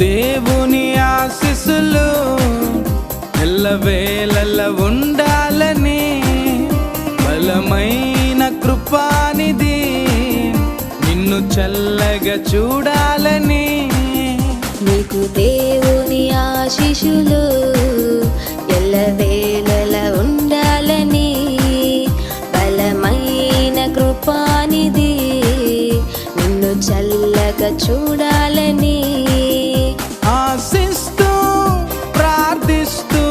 దేవుని ఆశీస్సులు ఎల్లవేళలా ఉండాలని, బలమైన కృపానిధి నిన్ను చల్లగా చూడాలని. నీకు దేవుని ఆశీస్సులు ఎల్లవేళలా ఉండాలని, బలమైన కృపానిధి నిన్ను చల్లగా చూడాలని. ఆశిస్తూ ప్రార్థిస్తూ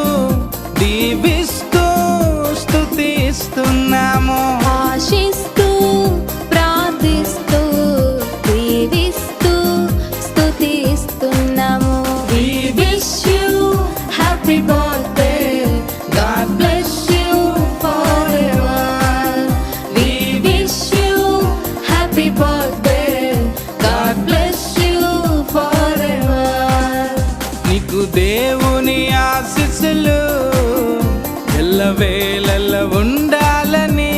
దీవిస్తూ స్తుతిస్తున్నాము. ఆశిస్తూ ప్రార్థిస్తూ దీవిస్తూ స్తుతిస్తున్నాము. We wish you happy birthday. God bless you forever. We wish you Happy birthday. God bless you forever. నీకు దేవుని ఆశీస్సులు ఎల్లవేళలా ఉండాలని,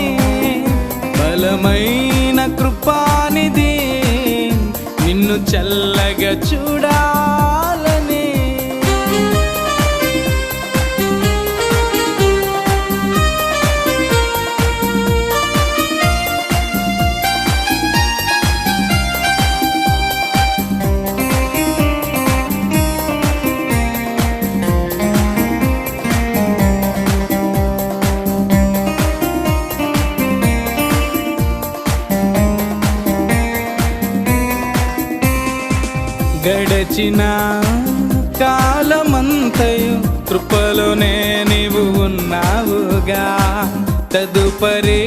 బలమైన కృపానిధి నిన్ను చల్లగా చూడాలని. గడచిన కాలమంతయు కృపలోనే నీవు ఉన్నావుగా, తదుపరి